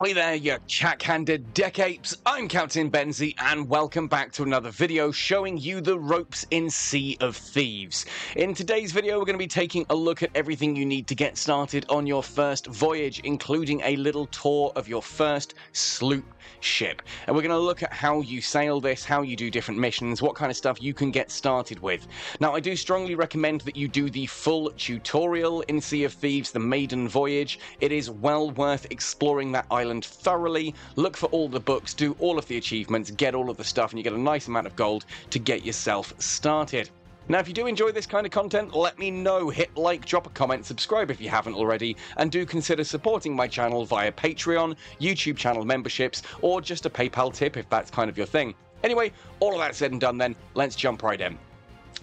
Hey there, you jack-handed deck apes. I'm Captain Benzie, and welcome back to another video showing you the ropes in Sea of Thieves. In today's video, we're going to be taking a look at everything you need to get started on your first voyage, including a little tour of your first sloop ship. And we're going to look at how you sail this, how you do different missions, what kind of stuff you can get started with. Now, I do strongly recommend that you do the full tutorial in Sea of Thieves, the maiden voyage. It is well worth exploring that island thoroughly. Look for all the books, do all of the achievements, get all of the stuff, and you get a nice amount of gold to get yourself started. Now, if you do enjoy this kind of content, let me know. Hit like, drop a comment, subscribe if you haven't already, and do consider supporting my channel via Patreon, YouTube channel memberships, or just a PayPal tip if that's kind of your thing. Anyway, all of that said and done then, let's jump right in.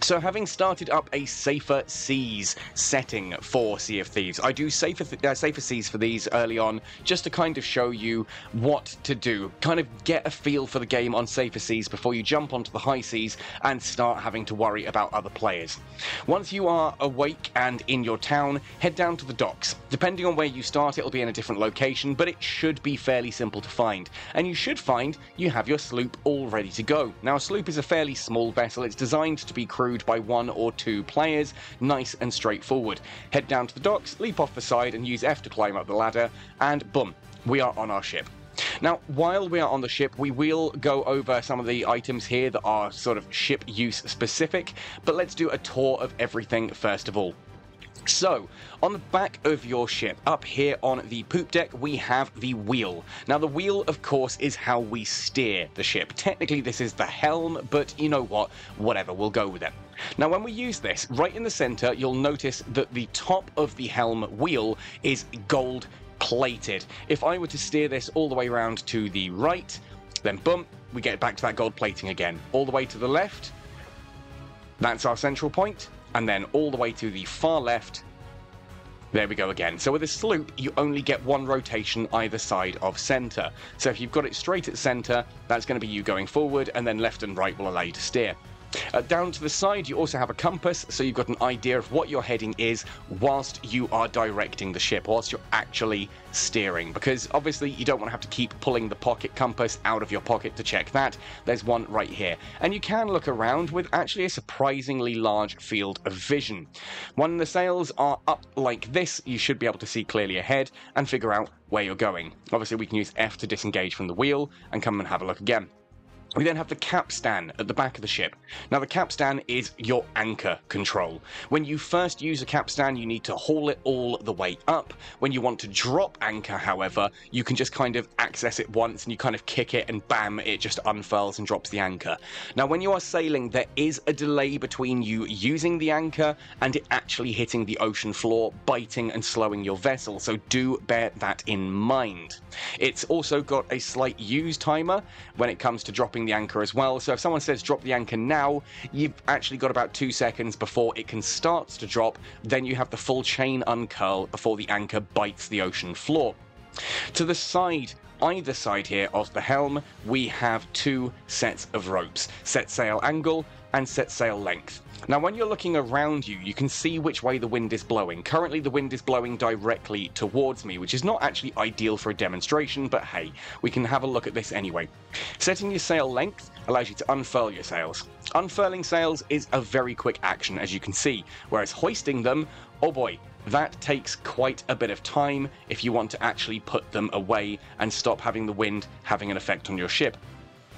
So having started up a safer seas setting for Sea of Thieves, I do safer seas for these early on, just to kind of show you what to do, kind of get a feel for the game on safer seas before you jump onto the high seas and start having to worry about other players. Once you are awake and in your town, head down to the docks. Depending on where you start, it'll be in a different location, but it should be fairly simple to find. And you should find you have your sloop all ready to go. Now, a sloop is a fairly small vessel. It's designed to be crewed by 1 or 2 players, nice and straightforward. Head down to the docks, leap off the side, and use F to climb up the ladder, and boom, we are on our ship. Now, while we are on the ship, we will go over some of the items here that are sort of ship use specific, but let's do a tour of everything first of all. So, on the back of your ship, up here on the poop deck, we have the wheel. Now, the wheel, of course, is how we steer the ship. Technically, this is the helm, but you know what? Whatever, we'll go with it. Now, when we use this, right in the center, you'll notice that the top of the helm wheel is gold plated. If I were to steer this all the way around to the right, then boom, we get back to that gold plating again. All the way to the left, that's our central point. And then all the way to the far left, there we go again. So with a sloop, you only get one rotation either side of center. So if you've got it straight at center, that's going to be you going forward, and then left and right will allow you to steer. Down to the side, you also have a compass, so you've got an idea of what your heading is whilst you are directing the ship, whilst you're actually steering, because obviously you don't want to have to keep pulling the pocket compass out of your pocket to check that. There's one right here, and you can look around with actually a surprisingly large field of vision. When the sails are up like this, you should be able to see clearly ahead and figure out where you're going. Obviously, we can use F to disengage from the wheel and come and have a look again. We then have the capstan at the back of the ship. Now, the capstan is your anchor control. When you first use a capstan, you need to haul it all the way up. When you want to drop anchor, however, you can just kind of access it once and you kind of kick it and bam, it just unfurls and drops the anchor. Now, when you are sailing, there is a delay between you using the anchor and it actually hitting the ocean floor, biting and slowing your vessel, so do bear that in mind. It's also got a slight use timer when it comes to dropping the anchor as well, so if someone says drop the anchor now, you've actually got about 2 seconds before it can start to drop, then you have the full chain uncurl before the anchor bites the ocean floor. To the side, either side here of the helm, we have 2 sets of ropes, set sail angle and set sail length. Now, when you're looking around you, you can see which way the wind is blowing. Currently, the wind is blowing directly towards me, which is not actually ideal for a demonstration, but hey, we can have a look at this anyway. Setting your sail length allows you to unfurl your sails. Unfurling sails is a very quick action, as you can see, whereas hoisting them, oh boy, that takes quite a bit of time if you want to actually put them away and stop having the wind having an effect on your ship.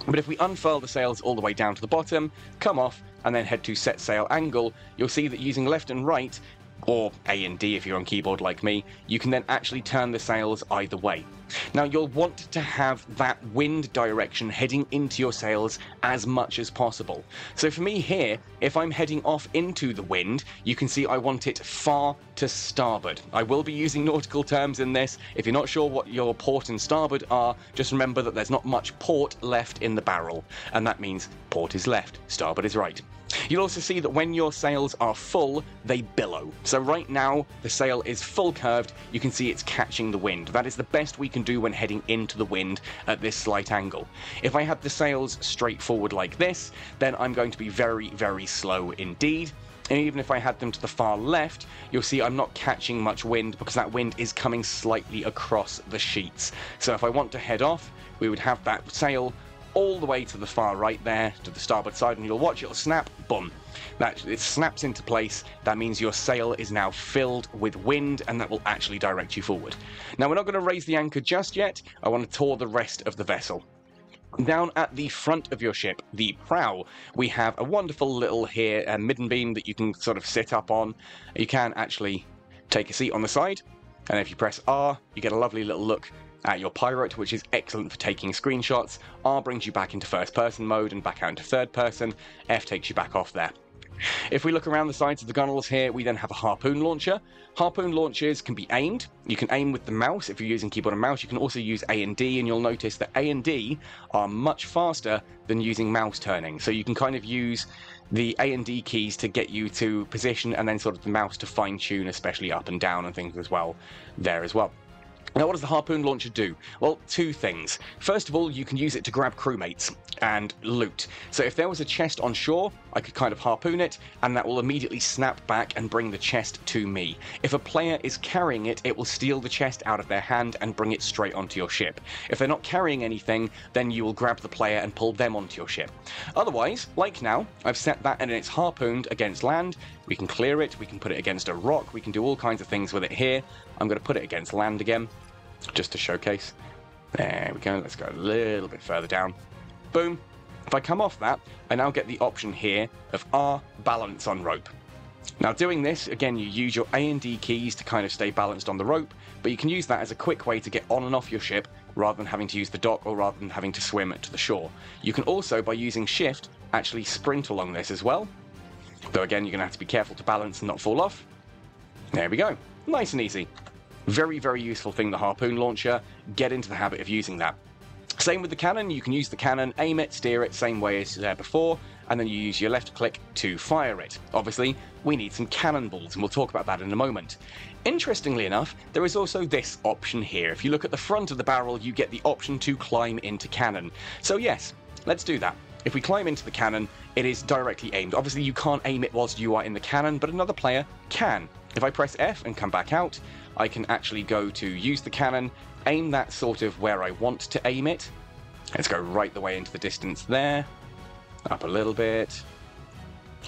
But if we unfurl the sails all the way down to the bottom, come off, and then head to set sail angle, you'll see that using left and right, or A and D if you're on keyboard like me, you can then actually turn the sails either way. Now, you'll want to have that wind direction heading into your sails as much as possible. So for me here, if I'm heading off into the wind, you can see I want it far to starboard. I will be using nautical terms in this. If you're not sure what your port and starboard are, just remember that there's not much port left in the barrel, and that means port is left, starboard is right. You'll also see that when your sails are full, they billow. So right now, the sail is full curved, you can see it's catching the wind. That is the best we can do when heading into the wind at this slight angle. If I had the sails straight forward like this, then I'm going to be very, very slow indeed. And even if I had them to the far left, you'll see I'm not catching much wind because that wind is coming slightly across the sheets. So if I want to head off, we would have that sail all the way to the far right there, to the starboard side, and you'll watch it'll snap, boom. It snaps into place. That means your sail is now filled with wind, and that will actually direct you forward. Now, we're not going to raise the anchor just yet. I want to tour the rest of the vessel. Down at the front of your ship, the prow, we have a wonderful little midden beam that you can sort of sit up on. You can actually take a seat on the side, and if you press R, you get a lovely little look at your pirate, which is excellent for taking screenshots. R brings you back into first person mode and back out into third person. F takes you back off there. If we look around the sides of the gunnels here, we then have a harpoon launcher. Harpoon launchers can be aimed. You can aim with the mouse if you're using keyboard and mouse. You can also use A and D, and you'll notice that A and D are much faster than using mouse turning. So you can kind of use the A and D keys to get you to position, and then sort of the mouse to fine tune, especially up and down and things as well there as well. Now, what does the harpoon launcher do? Well, two things. First of all, you can use it to grab crewmates and loot. So if there was a chest on shore, I could kind of harpoon it, and that will immediately snap back and bring the chest to me. If a player is carrying it, it will steal the chest out of their hand and bring it straight onto your ship. If they're not carrying anything, then you will grab the player and pull them onto your ship. Otherwise, like now, I've set that and it's harpooned against land. We can clear it, we can put it against a rock, we can do all kinds of things with it here. I'm going to put it against land again, just to showcase. There we go, let's go a little bit further down. Boom. If I come off that, I now get the option here of R, balance on rope. Now doing this, again, you use your A and D keys to kind of stay balanced on the rope, but you can use that as a quick way to get on and off your ship rather than having to use the dock or rather than having to swim to the shore. You can also, by using shift, actually sprint along this as well. Though again, you're going to have to be careful to balance and not fall off. There we go. Nice and easy. Very, very useful thing, the harpoon launcher. Get into the habit of using that. Same with the cannon. You can use the cannon, aim it, steer it, same way as before, and then you use your left click to fire it. Obviously, we need some cannonballs, and we'll talk about that in a moment. Interestingly enough, there is also this option here. If you look at the front of the barrel, you get the option to climb into cannon. So yes, let's do that. If we climb into the cannon, it is directly aimed. Obviously, you can't aim it whilst you are in the cannon, but another player can. If I press F and come back out, I can actually go to use the cannon, aim that sort of where I want to aim it. Let's go right the way into the distance there. Up a little bit.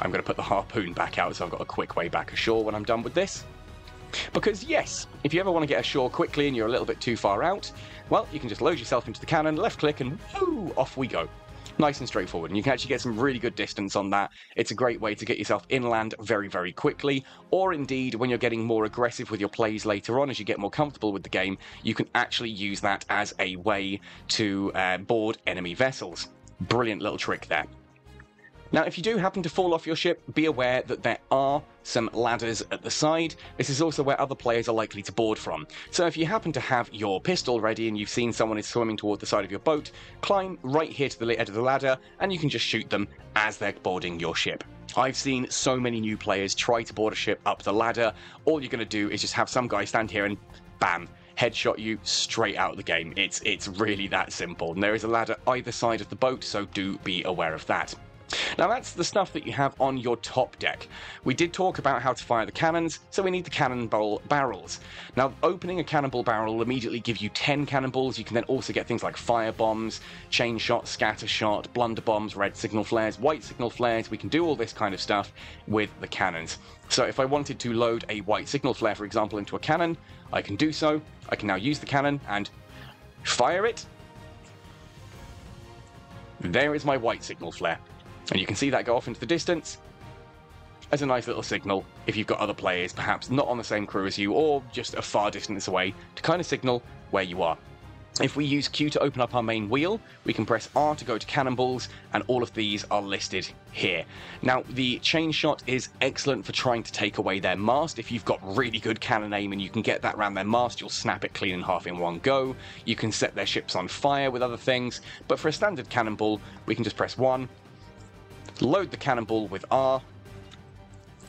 I'm going to put the harpoon back out so I've got a quick way back ashore when I'm done with this. Because yes, if you ever want to get ashore quickly and you're a little bit too far out, well, you can just load yourself into the cannon, left click, and whoo, off we go. Nice and straightforward, and you can actually get some really good distance on that. It's a great way to get yourself inland very, very quickly, or indeed, when you're getting more aggressive with your plays later on, as you get more comfortable with the game, you can actually use that as a way to board enemy vessels. Brilliant little trick there. Now, if you do happen to fall off your ship, be aware that there are some ladders at the side. This is also where other players are likely to board from. So if you happen to have your pistol ready and you've seen someone is swimming toward the side of your boat, climb right here to the edge of the ladder and you can just shoot them as they're boarding your ship. I've seen so many new players try to board a ship up the ladder. All you're going to do is just have some guy stand here and bam, headshot you straight out of the game. It's really that simple. And there is a ladder either side of the boat, so do be aware of that. Now that's the stuff that you have on your top deck. We did talk about how to fire the cannons, so we need the cannonball barrels. Now opening a cannonball barrel will immediately give you 10 cannonballs. You can then also get things like fire bombs, chain shot, scatter shot, blunder bombs, red signal flares, white signal flares. We can do all this kind of stuff with the cannons. So if I wanted to load a white signal flare, for example, into a cannon, I can do so. I can now use the cannon and fire it. There is my white signal flare. And you can see that go off into the distance as a nice little signal if you've got other players perhaps not on the same crew as you or just a far distance away to kind of signal where you are. If we use Q to open up our main wheel, we can press R to go to cannonballs, and all of these are listed here. Now, the chain shot is excellent for trying to take away their mast. If you've got really good cannon aim and you can get that around their mast, you'll snap it clean in half in one go. You can set their ships on fire with other things, but for a standard cannonball, we can just press 1, load the cannonball with R,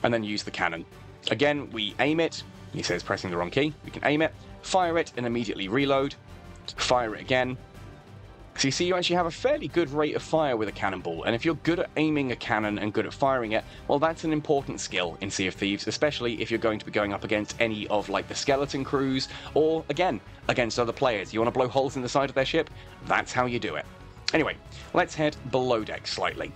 and then use the cannon. Again, we aim it. He says pressing the wrong key. We can aim it, fire it, and immediately reload. Fire it again. So you see, you actually have a fairly good rate of fire with a cannonball, and if you're good at aiming a cannon and good at firing it, well, that's an important skill in Sea of Thieves, especially if you're going to be going up against any of, like, the skeleton crews, or, again, against other players. You want to blow holes in the side of their ship? That's how you do it. Anyway, let's head below deck slightly.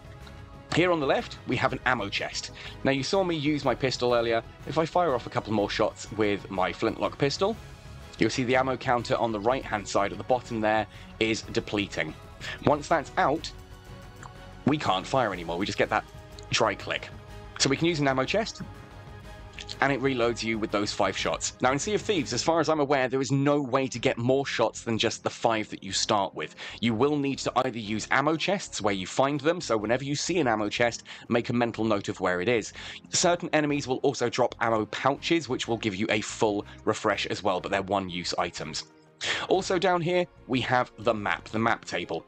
Here on the left, we have an ammo chest. Now, you saw me use my pistol earlier. If I fire off a couple more shots with my flintlock pistol, you'll see the ammo counter on the right-hand side at the bottom there is depleting. Once that's out, we can't fire anymore. We just get that dry click. So we can use an ammo chest, and it reloads you with those 5 shots. Now, in Sea of Thieves, as far as I'm aware, there is no way to get more shots than just the 5 that you start with. You will need to either use ammo chests where you find them, so whenever you see an ammo chest, make a mental note of where it is. Certain enemies will also drop ammo pouches, which will give you a full refresh as well, but they're one-use items. Also down here, we have the map table.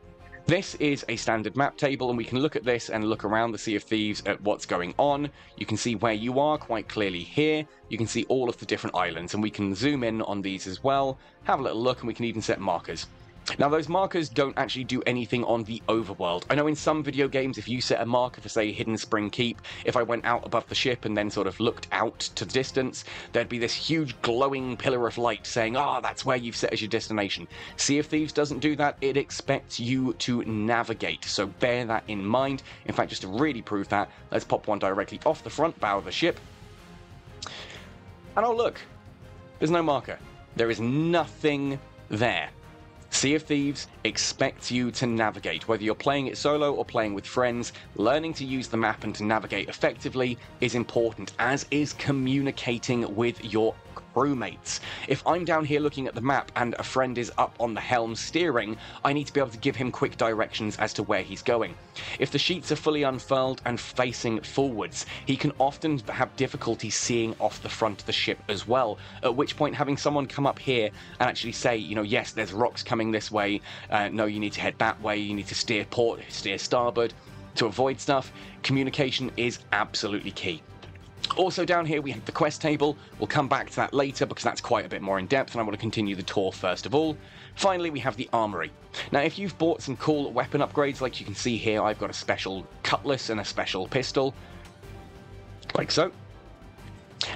This is a standard map table, and we can look at this and look around the Sea of Thieves at what's going on. You can see where you are quite clearly here. You can see all of the different islands, and we can zoom in on these as well, have a little look, and we can even set markers. Now, those markers don't actually do anything on the overworld. I know in some video games, if you set a marker for, say, Hidden Spring Keep, if I went out above the ship and then sort of looked out to the distance, there'd be this huge glowing pillar of light saying, that's where you've set as your destination. Sea of Thieves doesn't do that. It expects you to navigate, so bear that in mind. In fact, just to really prove that, let's pop one directly off the front bow of the ship. And oh, look, there's no marker. There is nothing there. Sea of Thieves expects you to navigate. Whether you're playing it solo or playing with friends, learning to use the map and to navigate effectively is important, as is communicating with your crewmates. If I'm down here looking at the map and a friend is up on the helm steering, I need to be able to give him quick directions as to where he's going. If the sheets are fully unfurled and facing forwards, he can often have difficulty seeing off the front of the ship as well, at which point having someone come up here and actually say, yes, there's rocks coming this way, no, you need to head that way, you need to steer port, steer starboard to avoid stuff. Communication is absolutely key. Also down here we have the quest table. We'll come back to that later because that's quite a bit more in depth, and I want to continue the tour first of all. Finally, we have the armory. Now, if you've bought some cool weapon upgrades, like you can see here, I've got a special cutlass and a special pistol, like so.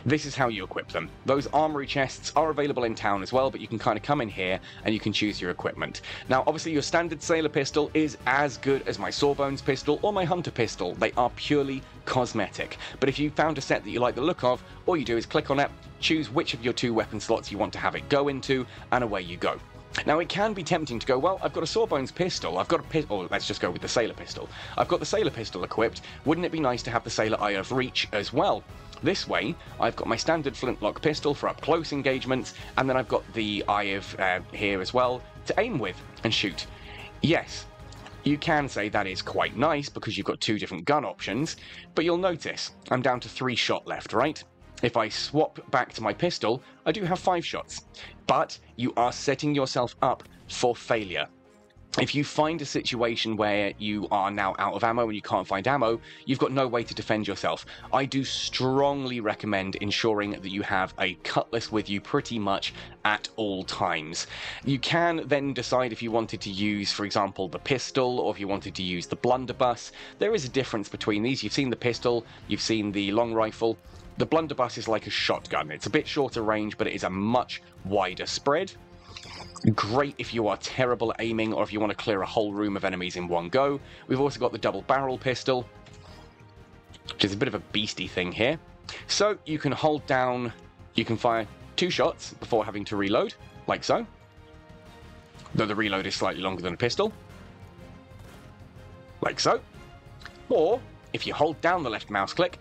This is how you equip them. Those armory chests are available in town as well, but you can kind of come in here and you can choose your equipment. Now, obviously, your standard sailor pistol is as good as my Sawbones pistol or my hunter pistol. They are purely cosmetic. But if you found a set that you like the look of, all you do is click on it, choose which of your 2 weapon slots you want to have it go into, and away you go. Now, it can be tempting to go, well, I've got a Sawbones pistol, I've got a pistol, or let's just go with the sailor pistol. I've got the sailor pistol equipped, wouldn't it be nice to have the sailor eye of reach as well? This way, I've got my standard flintlock pistol for up-close engagements, and then I've got the eye of here as well to aim with and shoot. Yes, you can say that is quite nice because you've got 2 different gun options, but you'll notice I'm down to 3 shot left, right? If I swap back to my pistol, I do have 5 shots, but you are setting yourself up for failure. If you find a situation where you are now out of ammo and you can't find ammo, you've got no way to defend yourself. I do strongly recommend ensuring that you have a cutlass with you pretty much at all times. You can then decide if you wanted to use, for example, the pistol, or if you wanted to use the blunderbuss. There is a difference between these. You've seen the pistol, you've seen the long rifle. The blunderbuss is like a shotgun. It's a bit shorter range, but it is a much wider spread. Great if you are terrible at aiming or if you want to clear a whole room of enemies in one go. We've also got the double barrel pistol, which is a bit of a beastie thing here. So you can hold down, you can fire 2 shots before having to reload, like so. Though the reload is slightly longer than a pistol, like so. Or if you hold down the left mouse click,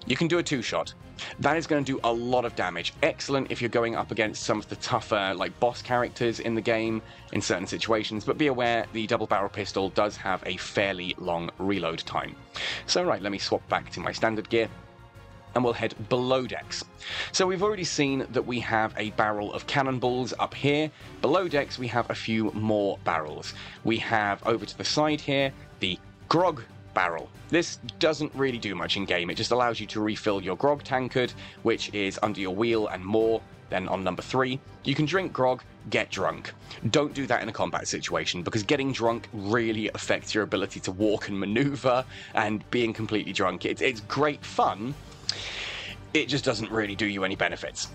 you can do a 2-shot. That is going to do a lot of damage. Excellent if you're going up against some of the tougher, like, boss characters in the game in certain situations, but be aware the double barrel pistol does have a fairly long reload time. So right, let me swap back to my standard gear, and we'll head below decks. So we've already seen that we have a barrel of cannonballs up here. Below decks, we have a few more barrels. We have, over to the side here, the grog barrel. This doesn't really do much in game. It just allows you to refill your grog tankard, which is under your wheel and more. Then on number 3, you can drink grog, get drunk. Don't do that in a combat situation, because getting drunk really affects your ability to walk and maneuver, and being completely drunk, it's great fun, it just doesn't really do you any benefits.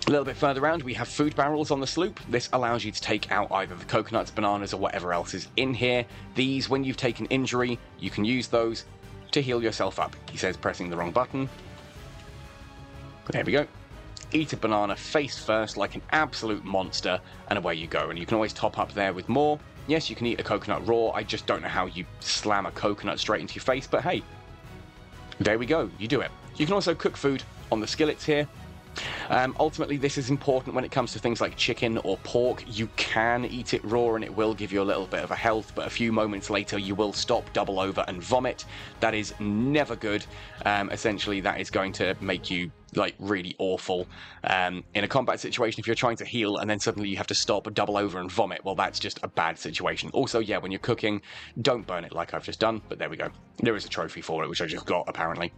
A little bit further around, we have food barrels on the sloop. This allows you to take out either the coconuts, bananas, or whatever else is in here. These, when you've taken injury, you can use those to heal yourself up. He says pressing the wrong button. There we go. Eat a banana face first like an absolute monster, and away you go. And you can always top up there with more. Yes, you can eat a coconut raw. I just don't know how you slam a coconut straight into your face, but hey, there we go. You do it. You can also cook food on the skillets here. Ultimately, this is important when it comes to things like chicken or pork. You can eat it raw and it will give you a little bit of a health, but a few moments later you will stop, double over, and vomit. That is never good. Essentially, that is going to make you like really awful in a combat situation. If you're trying to heal and then suddenly you have to stop, double over, and vomit, well, that's just a bad situation. Also, yeah, when you're cooking, don't burn it like I've just done, but there we go. There is a trophy for it, which I just got, apparently.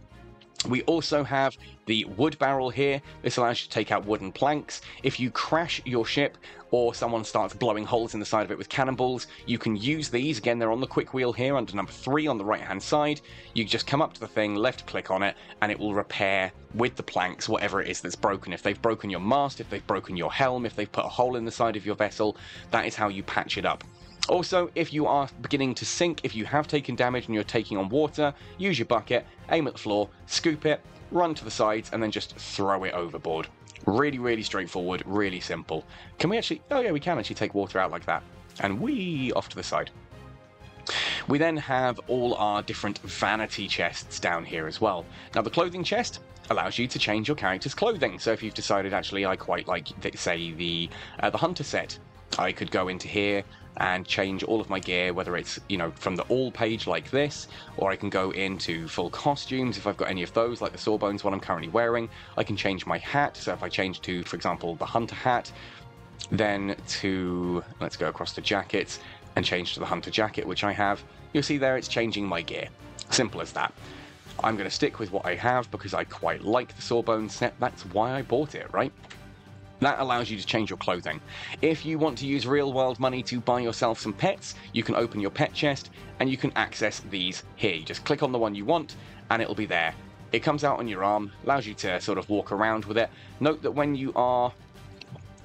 We also have the wood barrel here. This allows you to take out wooden planks. If you crash your ship or someone starts blowing holes in the side of it with cannonballs, you can use these. Again, they're on the quick wheel here under number 3 on the right-hand side. You just come up to the thing, left-click on it, and it will repair with the planks whatever it is that's broken. If they've broken your mast, if they've broken your helm, if they've put a hole in the side of your vessel, that is how you patch it up. Also, if you are beginning to sink, if you have taken damage and you're taking on water, use your bucket, aim at the floor, scoop it, run to the sides, and then just throw it overboard. Really, really straightforward, really simple. Can we actually... Oh yeah, we can actually take water out like that. And whee, off to the side. We then have all our different vanity chests down here as well. Now, the clothing chest allows you to change your character's clothing. So if you've decided, actually, I quite like, say, the hunter set, I could go into here and change all of my gear, whether it's, you know, from the all page like this, or I can go into full costumes if I've got any of those, like the Sawbones one I'm currently wearing. I can change my hat, so if I change to, for example, the hunter hat, then to, let's go across to jackets, and change to the hunter jacket, which I have, you'll see there it's changing my gear. Simple as that. I'm going to stick with what I have because I quite like the Sawbones set. That's why I bought it, right? That allows you to change your clothing. If you want to use real-world money to buy yourself some pets, you can open your pet chest and you can access these here. You just click on the one you want and it'll be there. It comes out on your arm, allows you to sort of walk around with it. Note that when you are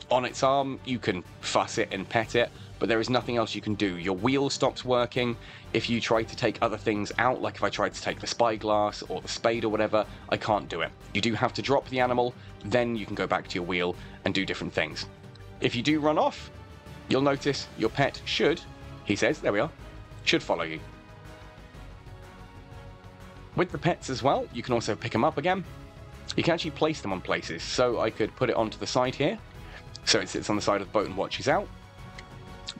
on its arm, you can fuss it and pet it, but there is nothing else you can do. Your wheel stops working. If you try to take other things out, like if I tried to take the spyglass or the spade or whatever, I can't do it. You do have to drop the animal, then you can go back to your wheel and do different things. If you do run off, you'll notice your pet should, he says, there we are, should follow you. With the pets as well, you can also pick them up again. You can actually place them on places. So I could put it onto the side here, so it sits on the side of the boat and watches out.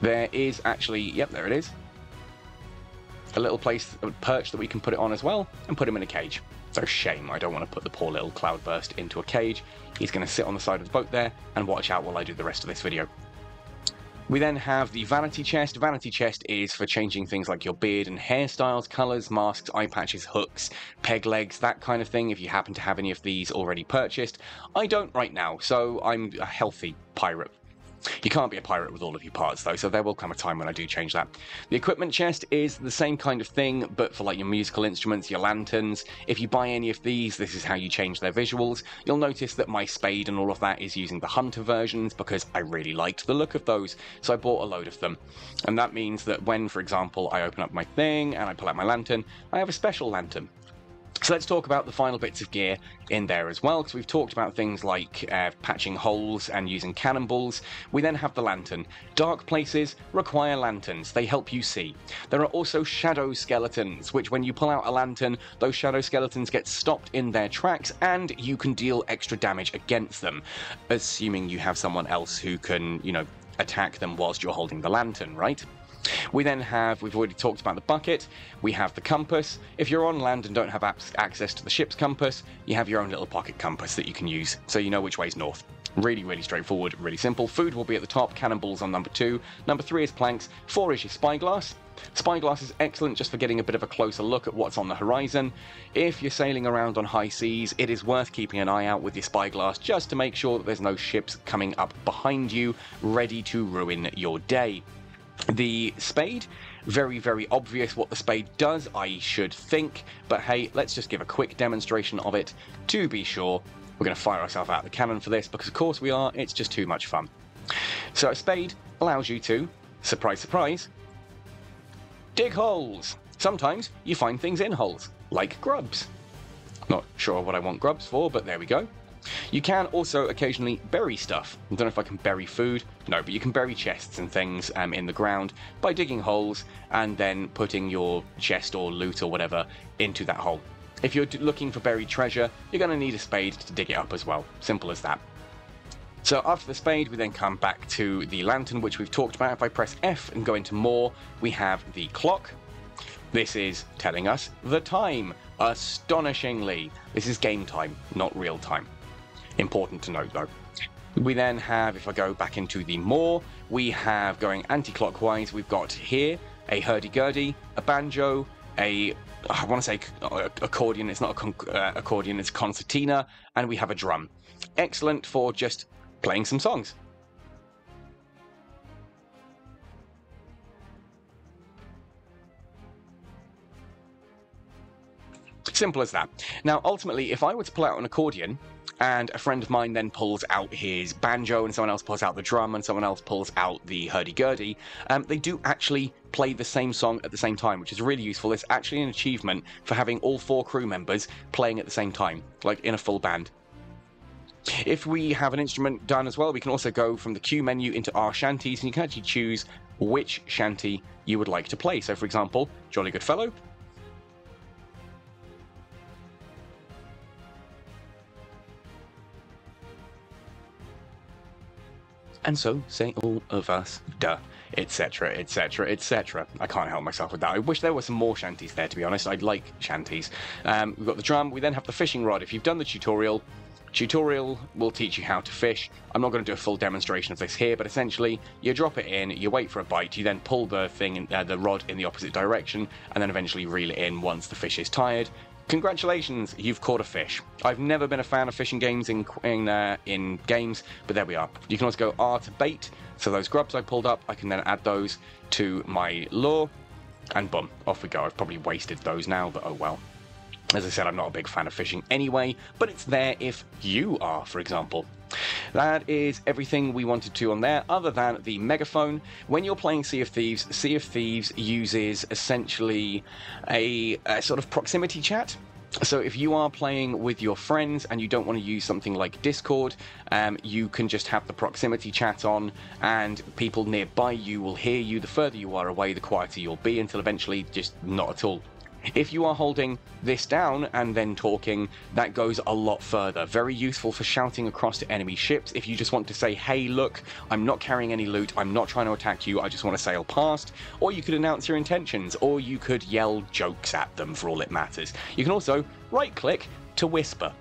There is actually, yep, there it is, a little place, a perch that we can put it on as well, and put him in a cage. So shame, I don't want to put the poor little cloudburst into a cage. He's going to sit on the side of the boat there and watch out while I do the rest of this video. We then have the vanity chest. Vanity chest is for changing things like your beard and hairstyles, colours, masks, eye patches, hooks, peg legs, that kind of thing, if you happen to have any of these already purchased. I don't right now, so I'm a healthy pirate. You can't be a pirate with all of your parts though, so there will come a time when I do change that. The equipment chest is the same kind of thing, but for like your musical instruments, your lanterns. If you buy any of these, this is how you change their visuals. You'll notice that my spade and all of that is using the hunter versions because I really liked the look of those, so I bought a load of them. And that means that when, for example, I open up my thing and I pull out my lantern, I have a special lantern. So let's talk about the final bits of gear in there as well, because we've talked about things like patching holes and using cannonballs. We then have the lantern. Dark places require lanterns. They help you see. There are also shadow skeletons, which when you pull out a lantern, those shadow skeletons get stopped in their tracks and you can deal extra damage against them, assuming you have someone else who can, you know, attack them whilst you're holding the lantern, right? We then have, we've already talked about the bucket, we have the compass. If you're on land and don't have access to the ship's compass, you have your own little pocket compass that you can use, so you know which way's north. Really, really straightforward, really simple. Food will be at the top, cannonballs on number 2. Number 3 is planks. 4 is your spyglass. Spyglass is excellent just for getting a bit of a closer look at what's on the horizon. If you're sailing around on high seas, it is worth keeping an eye out with your spyglass just to make sure that there's no ships coming up behind you, ready to ruin your day. The spade, very, very obvious what the spade does, I should think, but hey, let's just give a quick demonstration of it to be sure. We're going to fire ourselves out of the cannon for this, because of course we are, it's just too much fun. So a spade allows you to, surprise, surprise, dig holes. Sometimes you find things in holes, like grubs. Not sure what I want grubs for, but there we go. You can also occasionally bury stuff. I don't know if I can bury food. No, but you can bury chests and things in the ground by digging holes and then putting your chest or loot or whatever into that hole. If you're looking for buried treasure, you're going to need a spade to dig it up as well. Simple as that. So after the spade, we then come back to the lantern, which we've talked about. If I press F and go into more, we have the clock. This is telling us the time. Astonishingly, this is game time, not real time. Important to note though. We then have, if I go back into the more, we have going anti-clockwise, we've got here a hurdy-gurdy, a banjo, I want to say accordion, it's not a accordion, it's a concertina, and we have a drum. Excellent for just playing some songs. Simple as that. Now, ultimately, if I were to pull out an accordion, and a friend of mine then pulls out his banjo, and someone else pulls out the drum, and someone else pulls out the hurdy-gurdy, they do actually play the same song at the same time, which is really useful. It's actually an achievement for having all 4 crew members playing at the same time, like in a full band. If we have an instrument done as well, we can also go from the queue menu into our shanties, and you can actually choose which shanty you would like to play. So, for example, Jolly Good Fellow. And so say all of us, duh, etc., etc., etc. I can't help myself with that. I wish there were some more shanties there, to be honest. I'd like shanties. We've got the drum. We then have the fishing rod. If you've done the tutorial will teach you how to fish. I'm not going to do a full demonstration of this here, but essentially you drop it in, you wait for a bite, you then pull the thing, the rod in the opposite direction, and then eventually reel it in once the fish is tired. Congratulations, you've caught a fish. I've never been a fan of fishing games in games, but there we are. You can also go R to bait, so those grubs I pulled up, I can then add those to my lure, and boom, off we go. I've probably wasted those now, but oh well. As I said, I'm not a big fan of fishing anyway, but it's there if you are, for example. That is everything we wanted to on there, other than the megaphone. When you're playing Sea of Thieves uses essentially a sort of proximity chat. So if you are playing with your friends and you don't want to use something like Discord, you can just have the proximity chat on, and people nearby you will hear you. The further you are away, the quieter you'll be, until eventually just not at all. If you are holding this down and then talking, that goes a lot further. Very useful for shouting across to enemy ships. If you just want to say, hey, look, I'm not carrying any loot, I'm not trying to attack you, I just want to sail past. Or you could announce your intentions, or you could yell jokes at them for all it matters. You can also right-click to whisper.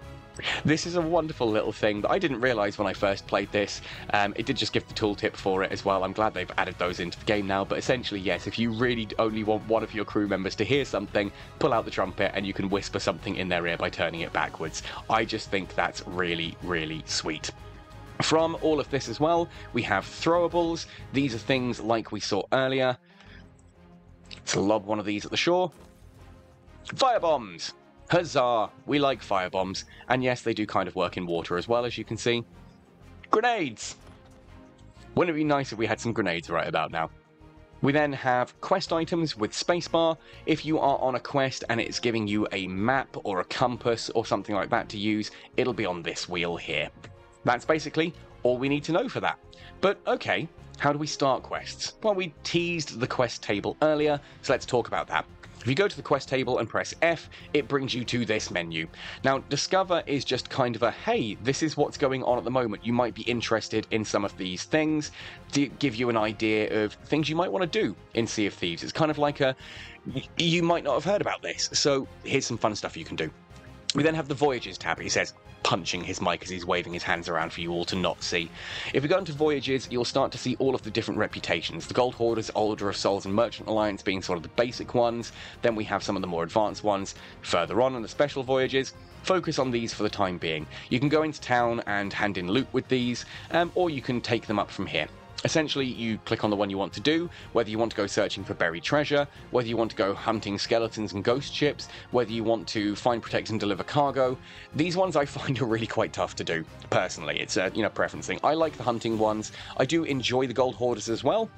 This is a wonderful little thing that I didn't realise when I first played this. It did just give the tooltip for it as well. I'm glad they've added those into the game now, but essentially, yes, if you really only want one of your crew members to hear something, pull out the trumpet and you can whisper something in their ear by turning it backwards. I just think that's really, really sweet. From all of this as well, we have throwables. These are things like we saw earlier. Let's lob one of these at the shore. Firebombs! Huzzah! We like firebombs, and yes, they do kind of work in water as well, as you can see. Grenades! Wouldn't it be nice if we had some grenades right about now? We then have quest items with spacebar. If you are on a quest and it's giving you a map or a compass or something like that to use, it'll be on this wheel here. That's basically all we need to know for that. But okay, how do we start quests? Well, we teased the quest table earlier, so let's talk about that. If you go to the quest table and press F, it brings you to this menu. Now, Discover is just kind of a, hey, this is what's going on at the moment. You might be interested in some of these things, to give you an idea of things you might want to do in Sea of Thieves. It's kind of like a, you might not have heard about this, so here's some fun stuff you can do. We then have the Voyages tab. He says, punching his mic as he's waving his hands around for you all to not see. If we go into Voyages, you'll start to see all of the different reputations. The Gold Hoarders, Order of Souls, and Merchant Alliance being sort of the basic ones. Then we have some of the more advanced ones further on in the special Voyages. Focus on these for the time being. You can go into town and hand in loot with these, or you can take them up from here. Essentially, you click on the one you want to do, whether you want to go searching for buried treasure, whether you want to go hunting skeletons and ghost ships, whether you want to find, protect, and deliver cargo. These ones I find are really quite tough to do, personally. It's a preference thing. I like the hunting ones. I do enjoy the Gold Hoarders as well.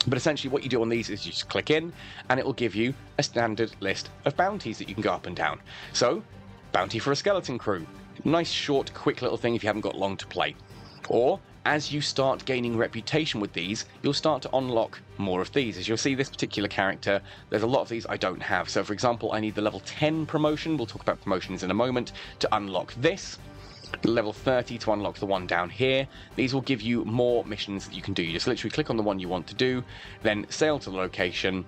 But essentially what you do on these is you just click in, and it will give you a standard list of bounties that you can go up and down. So, bounty for a skeleton crew. Nice, short, quick little thing if you haven't got long to play. Or, as you start gaining reputation with these, you'll start to unlock more of these. As you'll see, this particular character, there's a lot of these I don't have. So, for example, I need the level 10 promotion. We'll talk about promotions in a moment to unlock this. Level 30 to unlock the one down here. These will give you more missions that you can do. You just literally click on the one you want to do, then sail to the location,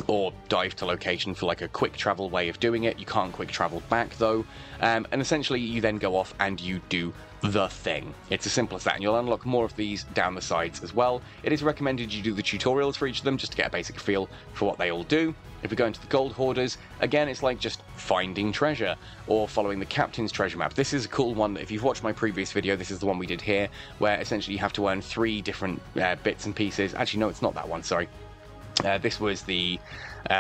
or dive to location for like a quick travel way of doing it. You can't quick travel back though, and essentially you then go off and you do the thing. It's as simple as that, and you'll unlock more of these down the sides as well. It is recommended you do the tutorials for each of them just to get a basic feel for what they all do. If we go into the Gold Hoarders, again it's like just finding treasure or following the Captain's treasure map. This is a cool one. If you've watched my previous video, this is the one we did here, where essentially you have to earn 3 different bits and pieces. Actually no, it's not that one, sorry. This was the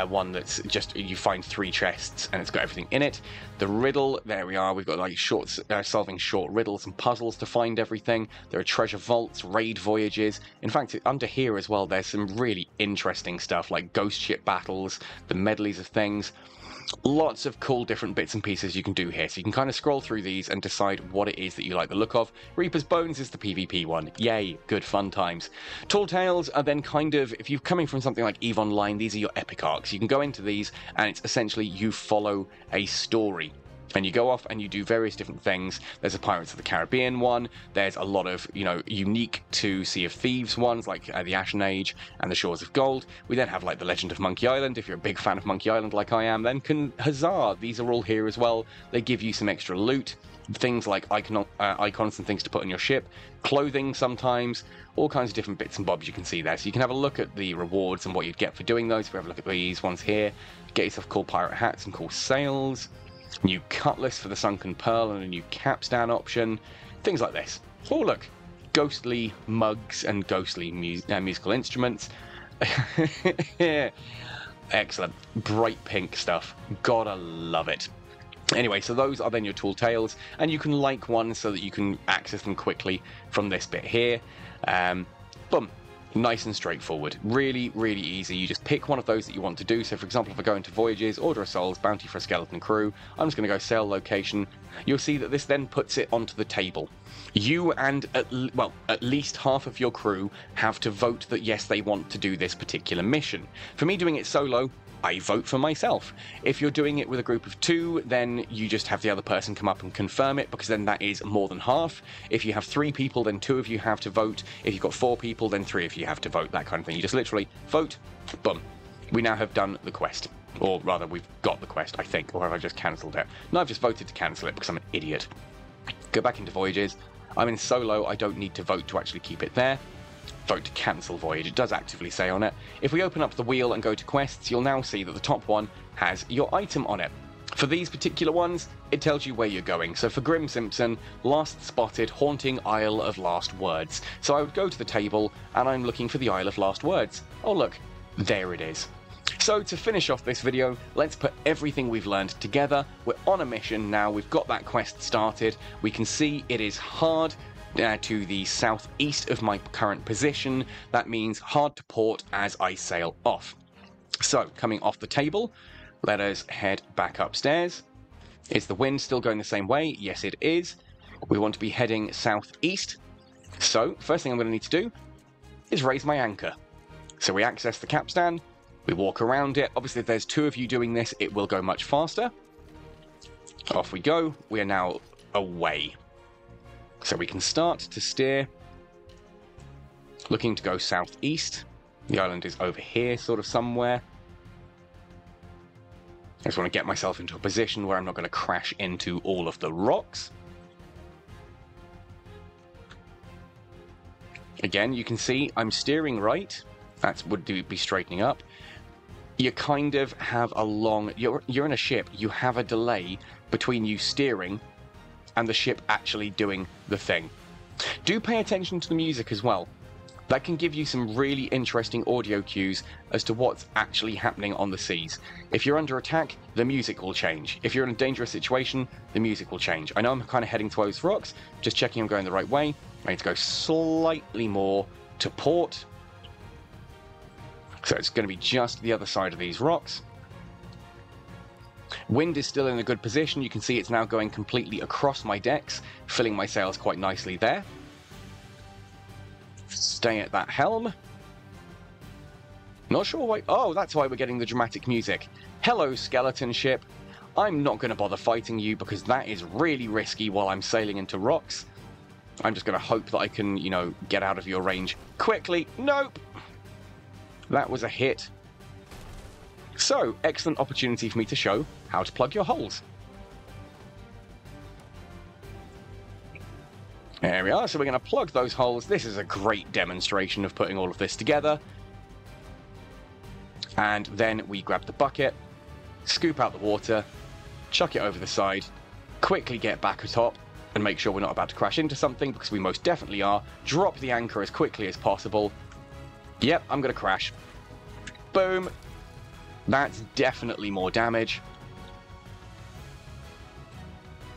one that's just, you find 3 chests and it's got everything in it. The riddle, there we are, we've got like solving short riddles and puzzles to find everything. There are treasure vaults, raid voyages. In fact, under here as well, there's some really interesting stuff like ghost ship battles, the medleys of things. Lots of cool different bits and pieces you can do here, so you can kind of scroll through these and decide what it is that you like the look of. Reaper's Bones is the PvP one. Yay, good fun times. Tall Tales are then kind of, if you're coming from something like EVE Online, these are your epic arcs. You can go into these and it's essentially you follow a story. And you go off and you do various different things. There's a Pirates of the Caribbean one. There's a lot of, unique to Sea of Thieves ones, like the Ashen Age and the Shores of Gold. We then have, like, the Legend of Monkey Island. If you're a big fan of Monkey Island like I am, then huzzah! These are all here as well. They give you some extra loot. Things like icons and things to put on your ship. Clothing sometimes. All kinds of different bits and bobs you can see there. So you can have a look at the rewards and what you'd get for doing those. If we have a look at these ones here, get yourself cool pirate hats and cool sails. New cutlass for the Sunken Pearl and a new capstan option. Things like this. Oh, look. Ghostly mugs and ghostly musical instruments. Excellent. Bright pink stuff. Gotta love it. Anyway, so those are then your Tall Tales, and you can like one so that you can access them quickly from this bit here. Boom. Nice and straightforward. Really, really easy. You just pick one of those that you want to do. So, for example, if I go into Voyages, Order of Souls, Bounty for a Skeleton Crew, I'm just going to go Sail Location. You'll see that this then puts it onto the table. You and, at least half of your crew have to vote that, yes, they want to do this particular mission. For me, doing it solo, I vote for myself. If you're doing it with a group of 2, then you just have the other person come up and confirm it, because then that is more than half. If you have 3 people, then 2 of you have to vote. If you've got 4 people, then 3 of you have to vote, that kind of thing. You just literally vote, boom. We now have done the quest. Or rather, we've got the quest, I think. Or have I just cancelled it? No, I've just voted to cancel it because I'm an idiot. Go back into Voyages. I'm in solo, I don't need to vote to actually keep it there. Vote to cancel Voyage, it does actively say on it. If we open up the wheel and go to quests, you'll now see that the top one has your item on it. For these particular ones, it tells you where you're going. So for Grim Simpson, last spotted haunting Isle of Last Words. So I would go to the table and I'm looking for the Isle of Last Words. Oh look, there it is. So to finish off this video, let's put everything we've learned together. We're on a mission now, we've got that quest started. We can see it is hard to the southeast of my current position. That means hard to port as I sail off. So, coming off the table, let us head back upstairs. Is the wind still going the same way? Yes, it is. We want to be heading southeast. So, first thing I'm going to need to do is raise my anchor. So we access the capstan, we walk around it. Obviously, if there's 2 of you doing this, it will go much faster. Off we go. We are now away. So we can start to steer, looking to go southeast. The island is over here, sort of somewhere. I just want to get myself into a position where I'm not going to crash into all of the rocks. Again, you can see I'm steering right. That would be straightening up. You kind of have a long... You're in a ship. You have a delay between you steering and the ship actually doing the thing. Do pay attention to the music as well. That can give you some really interesting audio cues as to what's actually happening on the seas. If you're under attack, the music will change. If you're in a dangerous situation, the music will change. I know I'm kind of heading towards those rocks, just checking I'm going the right way. I need to go slightly more to port. So it's going to be just the other side of these rocks. Wind is still in a good position. You can see it's now going completely across my decks, filling my sails quite nicely there. Stay at that helm. Not sure why... Oh, that's why we're getting the dramatic music. Hello, skeleton ship. I'm not going to bother fighting you because that is really risky while I'm sailing into rocks. I'm just going to hope that I can, you know, get out of your range quickly. Nope. That was a hit. So, excellent opportunity for me to show how to plug your holes. There we are, so we're going to plug those holes. This is a great demonstration of putting all of this together. And then we grab the bucket, scoop out the water, chuck it over the side, quickly get back atop, and make sure we're not about to crash into something, because we most definitely are. Drop the anchor as quickly as possible. Yep, I'm going to crash. Boom. That's definitely more damage.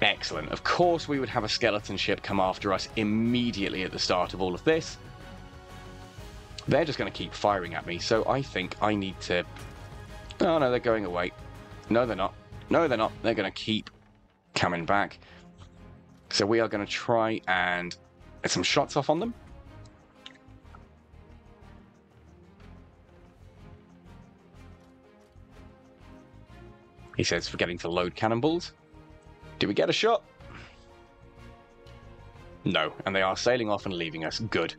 Excellent. Of course we would have a skeleton ship come after us immediately at the start of all of this. They're just going to keep firing at me, so I think I need to... Oh no, they're going away. No, they're not. No, they're not. They're going to keep coming back. So we are going to try and get some shots off on them. He says forgetting to load cannonballs. Did we get a shot? No, and they are sailing off and leaving us. Good.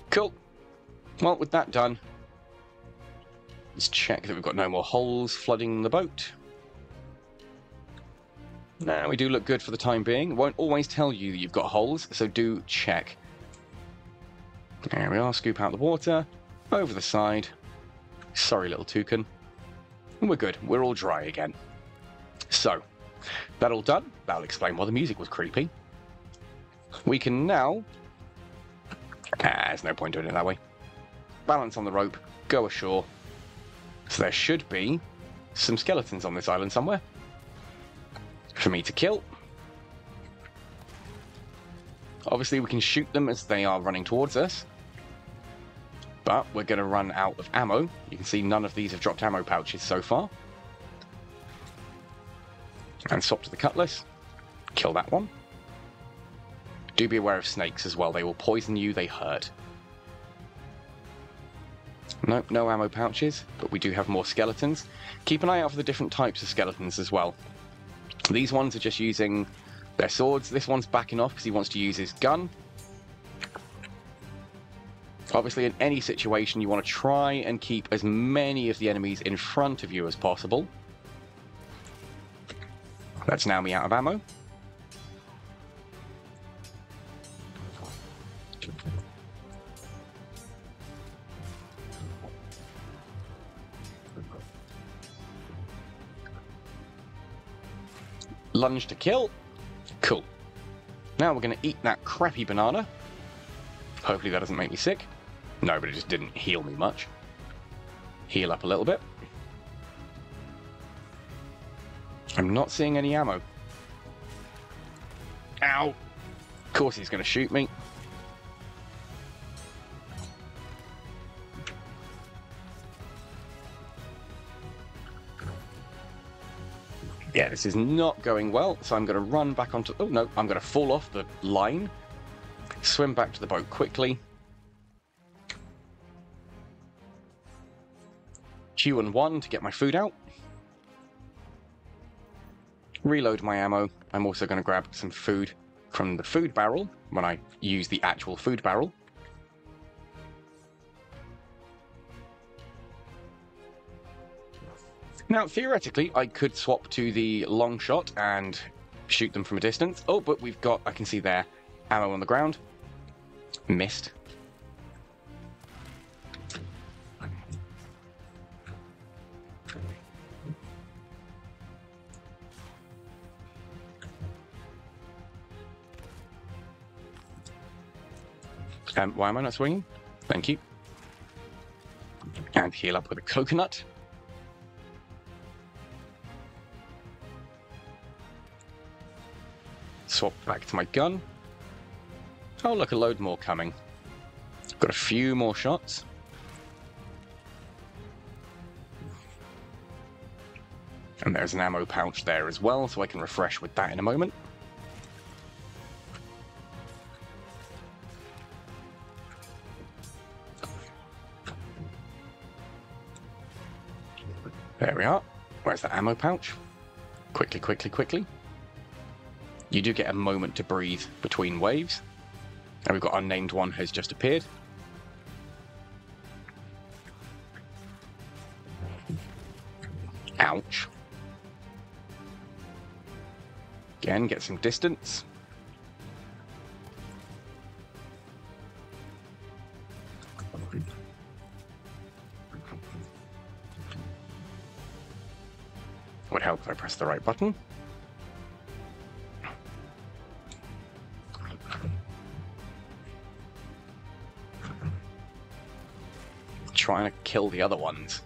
Cool. Well, with that done, let's check that we've got no more holes flooding the boat. Now, we do look good for the time being. It won't always tell you that you've got holes, so do check. There we are, scoop out the water, over the side. Sorry, little toucan. And we're good. We're all dry again. So, that all done. That'll explain why the music was creepy. We can now... there's no point doing it that way. Balance on the rope, go ashore. So there should be some skeletons on this island somewhere for me to kill. Obviously we can shoot them as they are running towards us, but we're going to run out of ammo. You can see none of these have dropped ammo pouches so far. And swap to the cutlass. Kill that one. Do be aware of snakes as well. They will poison you, they hurt. Nope, no ammo pouches, but we do have more skeletons. Keep an eye out for the different types of skeletons as well. These ones are just using their swords. This one's backing off because he wants to use his gun. Obviously, in any situation, you want to try and keep as many of the enemies in front of you as possible. That's now me out of ammo. Lunge to kill. Cool. Now we're going to eat that crappy banana. Hopefully that doesn't make me sick. No, but it just didn't heal me much. Heal up a little bit. I'm not seeing any ammo. Ow! Of course he's going to shoot me. Yeah, this is not going well, so I'm going to run back onto... Oh, no, I'm going to fall off the line. Swim back to the boat quickly. Q and 1 to get my food out. Reload my ammo. I'm also going to grab some food from the food barrel when I use the actual food barrel. Now, theoretically, I could swap to the long shot and shoot them from a distance. Oh, but we've got, I can see there, ammo on the ground. Missed. Why am I not swinging? Thank you. And heal up with a coconut. Swap back to my gun. Oh, look, a load more coming. Got a few more shots. And there's an ammo pouch there as well, so I can refresh with that in a moment. There we are. Where's that ammo pouch? Quickly, quickly, quickly. You do get a moment to breathe between waves. And we've got our named one has just appeared. Ouch. Again, get some distance. Would help if I press the right button. Trying to kill the other ones.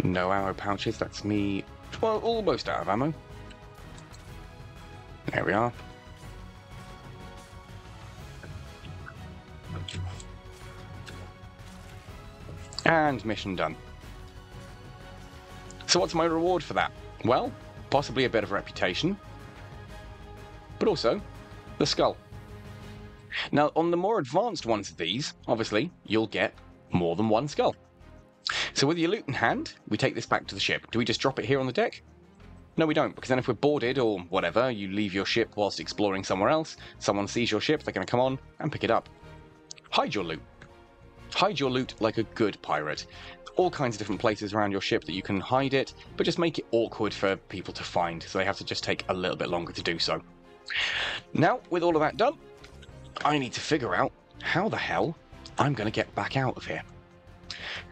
No ammo pouches, that's me, well, almost out of ammo. There we are. And mission done. So what's my reward for that? Well, possibly a bit of reputation, but also the skull. Now, on the more advanced ones of these, obviously, you'll get more than one skull. So with your loot in hand, we take this back to the ship. Do we just drop it here on the deck? No, we don't, because then if we're boarded or whatever, you leave your ship whilst exploring somewhere else, someone sees your ship, they're going to come on and pick it up. Hide your loot. Hide your loot like a good pirate. All kinds of different places around your ship that you can hide it, but just make it awkward for people to find, so they have to just take a little bit longer to do so. Now, with all of that done, I need to figure out how the hell I'm going to get back out of here.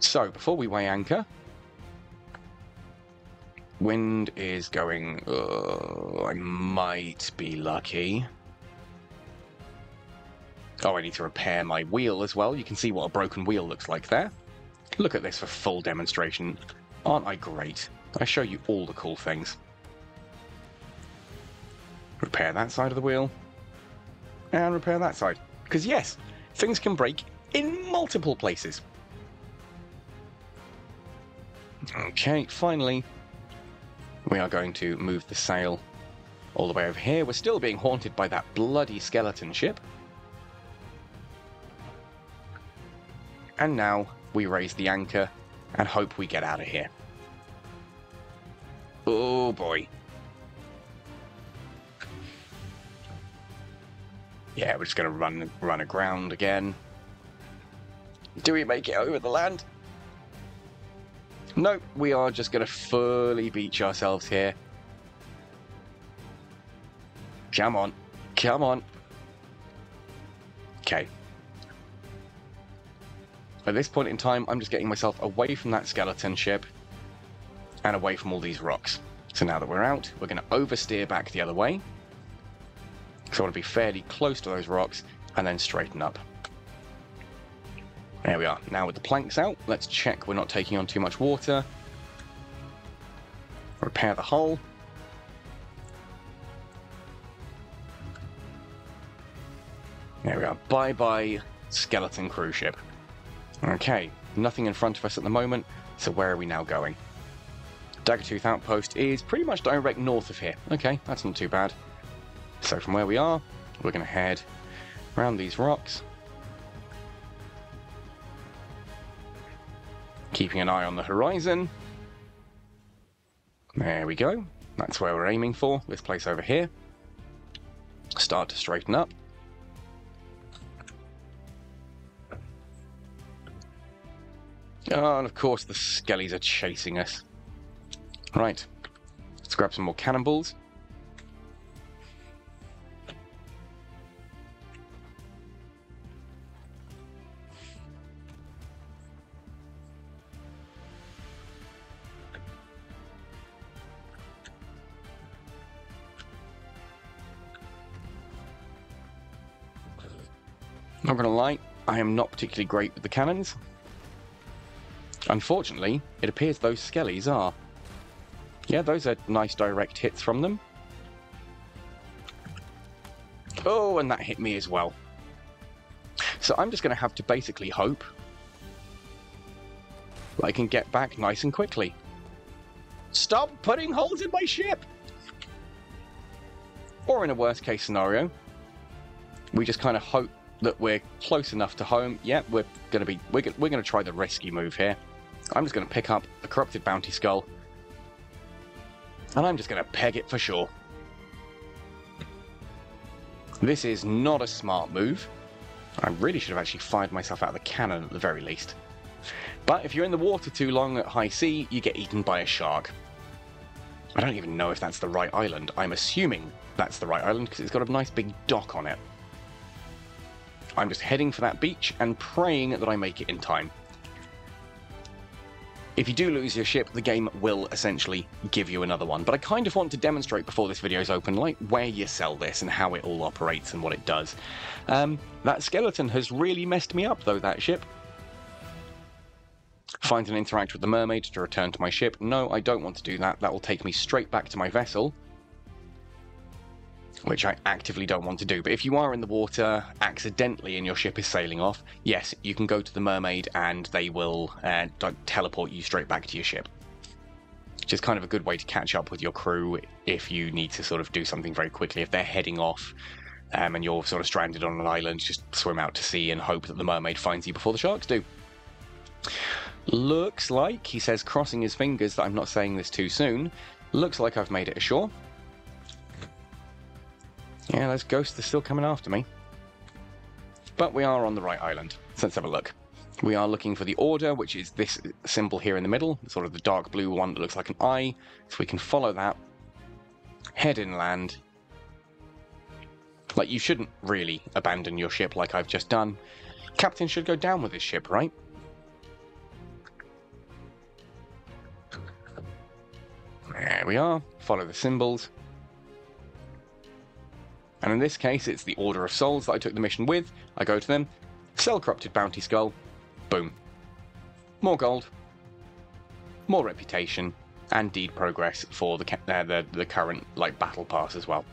So, before we weigh anchor, wind is going, I might be lucky. Oh, I need to repair my wheel as well. You can see what a broken wheel looks like there. Look at this for full demonstration. Aren't I great? I show you all the cool things. Repair that side of the wheel. And repair that side. Because yes, things can break in multiple places. Okay, finally, we are going to move the sail all the way over here. We're still being haunted by that bloody skeleton ship. And now we raise the anchor and hope we get out of here. Oh boy. Yeah, we're just going to run aground again. Do we make it over the land? No, we are just going to fully beach ourselves here. Come on. Come on. Okay. At this point in time, I'm just getting myself away from that skeleton ship and away from all these rocks. So now that we're out, we're going to oversteer back the other way. So I want to be fairly close to those rocks and then straighten up. There we are. Now with the planks out, let's check we're not taking on too much water. Repair the hull. There we are. Bye-bye, skeleton cruise ship. Okay, nothing in front of us at the moment, so where are we now going? Daggertooth Outpost is pretty much direct north of here. Okay, that's not too bad. So from where we are, we're going to head around these rocks. Keeping an eye on the horizon. There we go. That's where we're aiming for, this place over here. Start to straighten up. Oh, and of course the skellies are chasing us. Right, let's grab some more cannonballs. Not gonna lie, I am not particularly great with the cannons. Unfortunately, it appears those skellies are. Yeah, those are nice direct hits from them. Oh, and that hit me as well. So I'm just going to have to basically hope that I can get back nice and quickly. Stop putting holes in my ship! Or in a worst case scenario, we just kind of hope that we're close enough to home. Yeah, we're going to try the risky move here. I'm just going to pick up the corrupted bounty skull, and I'm just going to peg it for sure. This is not a smart move. I really should have actually fired myself out of the cannon at the very least. But if you're in the water too long at high sea, you get eaten by a shark. I don't even know if that's the right island. I'm assuming that's the right island because it's got a nice big dock on it. I'm just heading for that beach and praying that I make it in time. If you do lose your ship, the game will essentially give you another one. But I kind of want to demonstrate before this video is open, like where you sell this and how it all operates and what it does. That skeleton has really messed me up though, that ship. Find and interact with the mermaid to return to my ship. No, I don't want to do that. That will take me straight back to my vessel, which I actively don't want to do. But if you are in the water accidentally and your ship is sailing off, yes, you can go to the mermaid and they will teleport you straight back to your ship. Which is kind of a good way to catch up with your crew if you need to sort of do something very quickly. If they're heading off and you're sort of stranded on an island, just swim out to sea and hope that the mermaid finds you before the sharks do. Looks like, he says, crossing his fingers that I'm not saying this too soon, looks like I've made it ashore. Yeah, those ghosts are still coming after me. But we are on the right island, so let's have a look. We are looking for the order, which is this symbol here in the middle, sort of the dark blue one that looks like an eye. So we can follow that, head inland. Like, you shouldn't really abandon your ship like I've just done. Captain should go down with his ship, right? There we are, follow the symbols. And in this case, it's the Order of Souls that I took the mission with. I go to them, sell corrupted bounty skull, boom. More gold, more reputation, and deed progress for the current battle pass as well.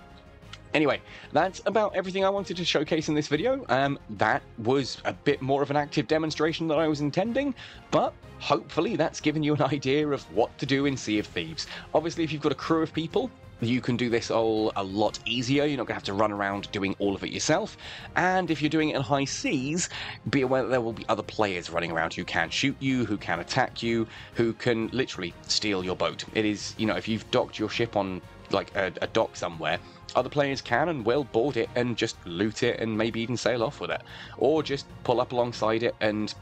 Anyway, that's about everything I wanted to showcase in this video. That was a bit more of an active demonstration than I was intending, but hopefully that's given you an idea of what to do in Sea of Thieves. Obviously, if you've got a crew of people, you can do this all a lot easier. You're not going to have to run around doing all of it yourself. And if you're doing it in high seas, be aware that there will be other players running around who can shoot you, who can attack you, who can literally steal your boat. It is, you know, if you've docked your ship on like a dock somewhere, other players can and will board it and just loot it and maybe even sail off with it. Or just pull up alongside it and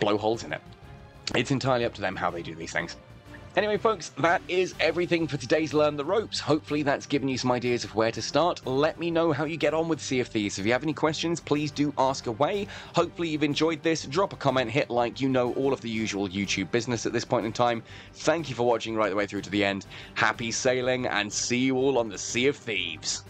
blow holes in it. It's entirely up to them how they do these things. Anyway, folks, that is everything for today's Learn the Ropes. Hopefully that's given you some ideas of where to start. Let me know how you get on with Sea of Thieves. If you have any questions, please do ask away. Hopefully you've enjoyed this. Drop a comment, hit like, you know, all of the usual YouTube business at this point in time. Thank you for watching right the way through to the end. Happy sailing, and see you all on the Sea of Thieves.